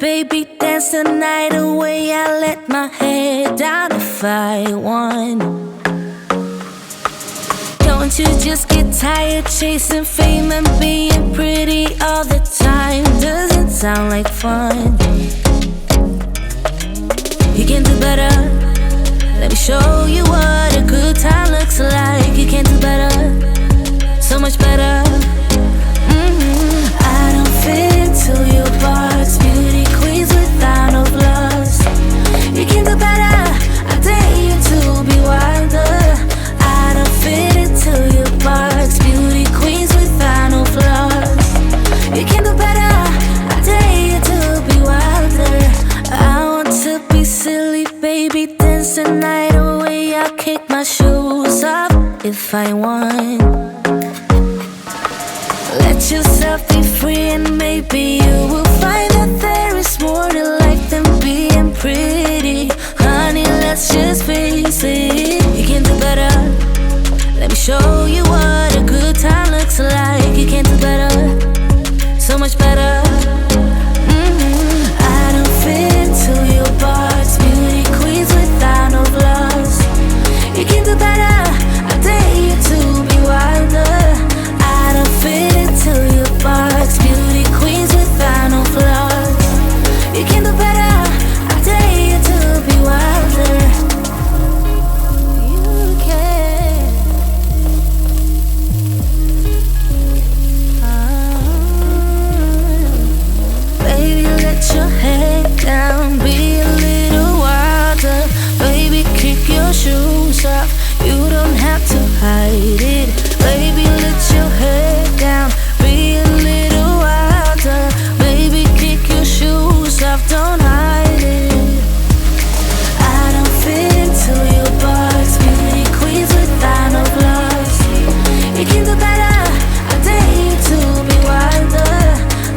baby, dance the night away. I let my head down if I want. Don't you just get tired chasing fame and being pretty all the time? Doesn't sound like fun. You can do better. Let me show you what a good time looks like. You can do better, so much better. I don't fit into your box. Beauty queens without no flaws. You can do better. I dare you to be wilder. I don't fit into your box. Beauty queens without no flaws. You can do better. I dare you to be wilder. I want to be silly, baby, dance the night away. I'll kick my shoes off if I want. Let yourself be free and maybe you will find that there is more to life than being pretty. Honey, let's just face it. You can do better. Let me show you what a good time looks like. You can do better, so much better. I don't fit into your box. Beauty queens without no flaws. You can do better. I dare you to be wilder. I don't fit into your box. Beauty queens without no flaws. You can do better. I dare you to be wilder. You can. Baby, let your head down. Be a little wilder. Baby, kick your shoes off. You don't have to hide it. Baby, let your head down. Be a little wilder. Baby, kick your shoes off. Don't hide it. I don't fit into your box. Beauty queens without no flaws. You can do better. I dare you to be wilder.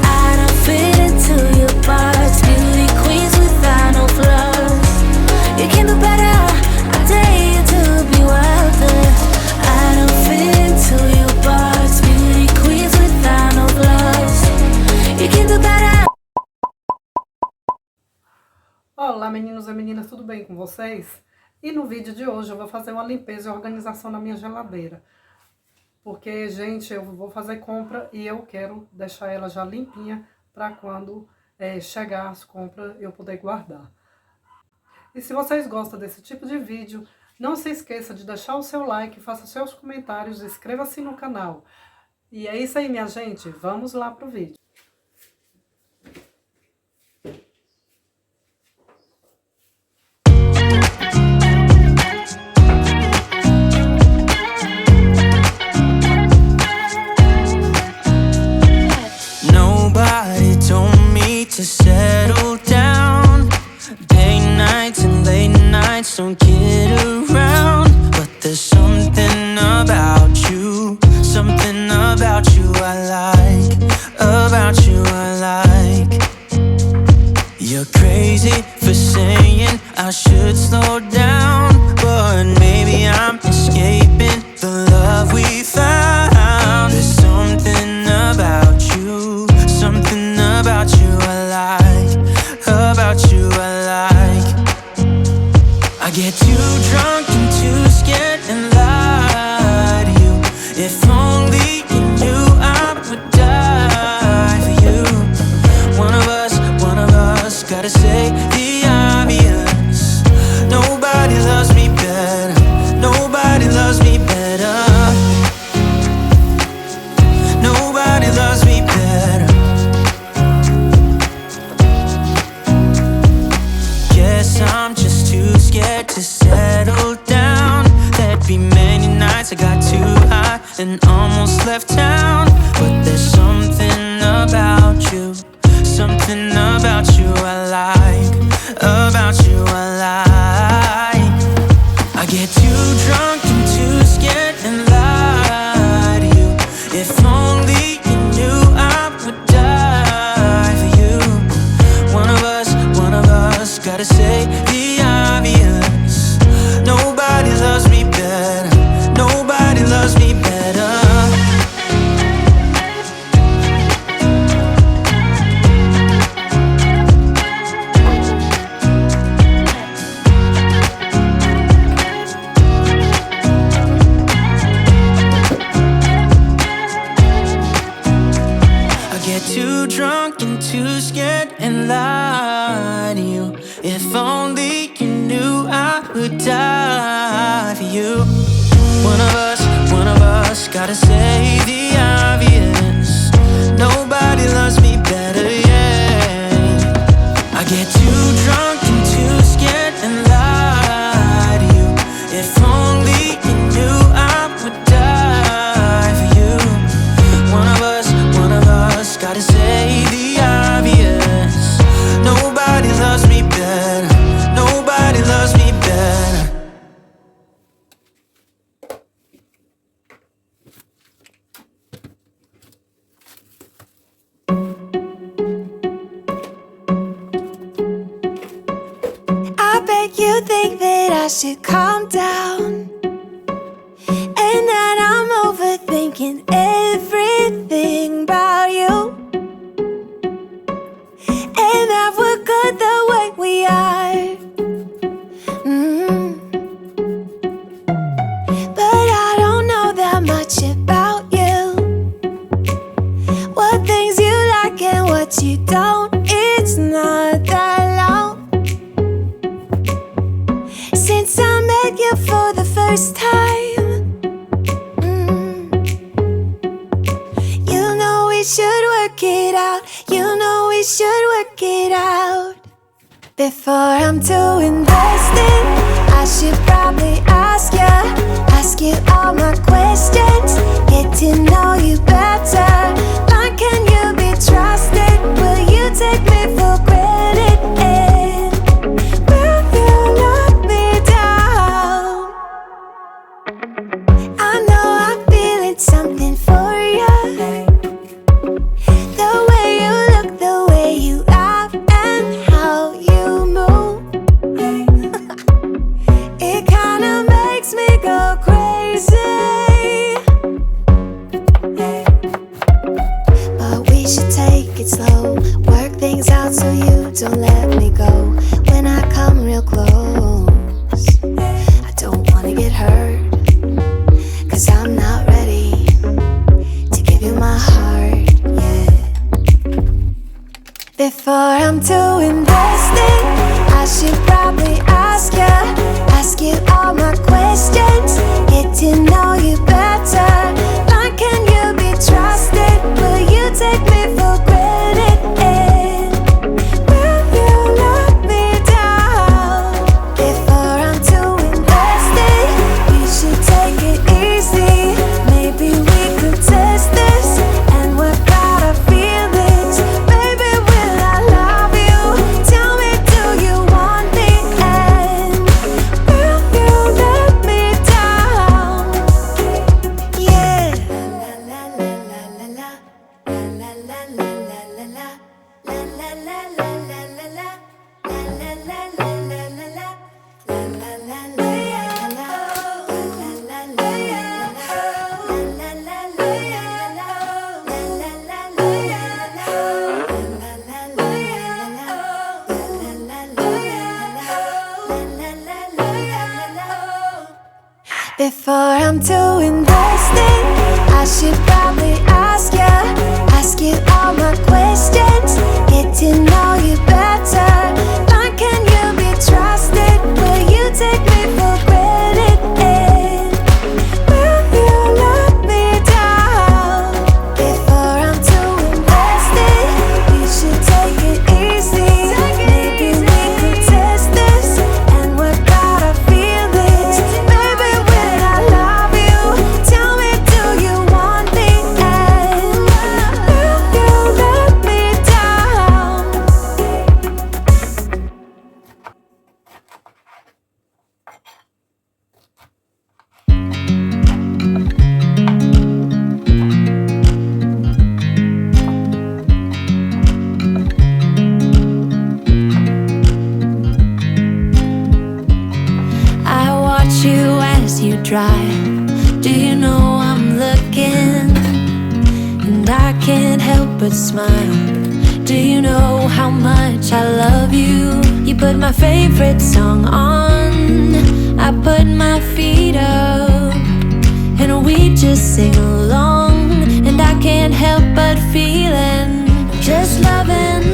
I don't fit into your box. Beauty queens without no flaws. You can do better. I dare you to be wilder. I don't fit into your box. Beauty queens without no flaws. You can do better. Olá meninos e meninas, tudo bem com vocês? E no vídeo de hoje eu vou fazer uma limpeza e organização na minha geladeira. Porque, gente, eu vou fazer compra e eu quero deixar ela já limpinha para quando chegar as compras eu poder guardar. E se vocês gostam desse tipo de vídeo, não se esqueça de deixar o seu like, faça seus comentários, inscreva-se no canal. E é isso aí, minha gente, vamos lá pro vídeo. Nobody told me to settle down. Day nights and late nights don't get around. But there's something about you I like. About you I like. You're crazy for saying I should slow down, but maybe I'm escaping the love we found. There's something about you I like. About you I like. I get too drunk and too scared and lie to you. If only you knew I would die for you. One of us gotta say the obvious. Nobody loves me better. Nobody loves me better. Nobody loves me better. Guess I'm just too scared to settle down. There'd be many nights I got too high and almost left town. But there's something about you I like. About you I like. I get too drunk and too scared and lie to you. If only you knew I would die for you. One of us gotta say the obvious. Nobody loves me better. Nobody loves me better. too scared and lie to you. If only you knew I would die for you. One of us gotta say the obvious. Nobody loves me better, yeah. I get too drunk and too scared and lie to you. If only you knew I would die for you. One of us gotta say the obvious. Nobody loves me better. Nobody loves me better. I bet you think that I should calm down, and that I'm overthinking everything about you, and that we're good the way we are. But I don't know that much about you, what things you like and what you don't. It's not that long since I met you for the first time. You know we should work it out. You know we should work it out. Before I'm too invested, I should probably ask you all my questions, get to know you better. Like, can you be trusted? Will you take me for granted? And will you let me down? I know I'm feeling something for you. The way you look, the way you laugh, and how you move. It kinda makes me go crazy. But we should take it slow, work things out so you don't let me go. When I come real close, I don't wanna get hurt, 'cause I'm not ready to give you my heart yet. Before I'm too invested, I should probably ask you all my questions, get to know you better. Like, can you be trusted? Will you take me for granted? And will you let me down? Before I'm too invested, you should take it easy. Maybe we could test this and work out our feelings. Baby, will I love you? Tell me, do you want me? And will you let me down? Yeah. La la la la la la la la la la la la la la la la la la Before I'm too invested, I should probably ask you all my questions, get to know you better. Like, can you be trusted? Will you take me for granted? And will you let me down? Before I'm too invested, you should take it easy. Maybe we could test this and work out our feelings. Baby, will I love you? Tell me, do you want me? And will you let me down? I watch you as you drive. Do you know I'm looking? And I can't help but smile. Do you know how much I love you? You put my favorite song on, I put my feet up, and we just sing along. And I can't help but feeling just loving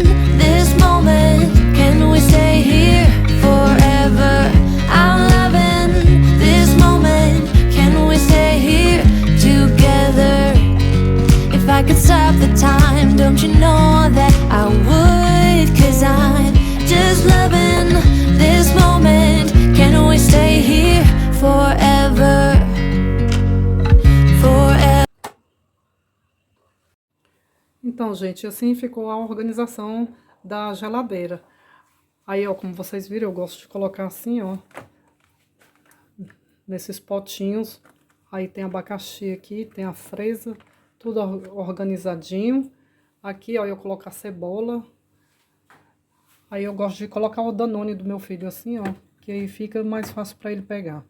I could stop the time, don't you know that I would? 'Cause I'm just loving this moment. Can we stay here forever? Forever. Então, gente, assim ficou a organização da geladeira. Aí, ó, como vocês viram, eu gosto de colocar assim, ó, nesses potinhos. Aí tem abacaxi aqui, tem a fresa, tudo organizadinho. Aqui, ó, eu coloco a cebola. Aí eu gosto de colocar o Danone do meu filho assim, ó, que aí fica mais fácil para ele pegar.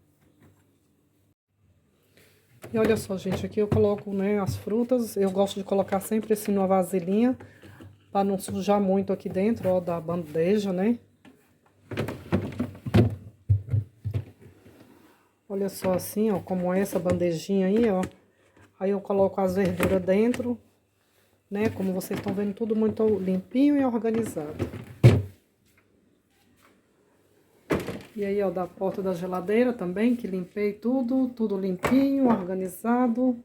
E olha só, gente, aqui eu coloco, né, as frutas. Eu gosto de colocar sempre assim numa vasilhinha, para não sujar muito aqui dentro, ó, da bandeja, né? Olha só assim, ó, como é essa bandejinha aí, ó. Aí eu coloco as verduras dentro, né? Como vocês estão vendo, tudo muito limpinho e organizado. E aí, ó, da porta da geladeira também, que limpei tudo, tudo limpinho, organizado.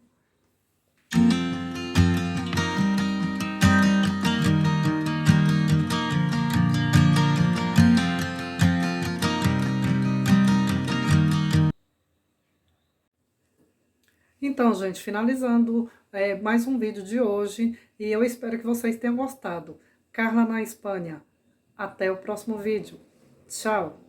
Então, gente, finalizando mais um vídeo de hoje, e eu espero que vocês tenham gostado. Carla na Espanha. Até o próximo vídeo. Tchau!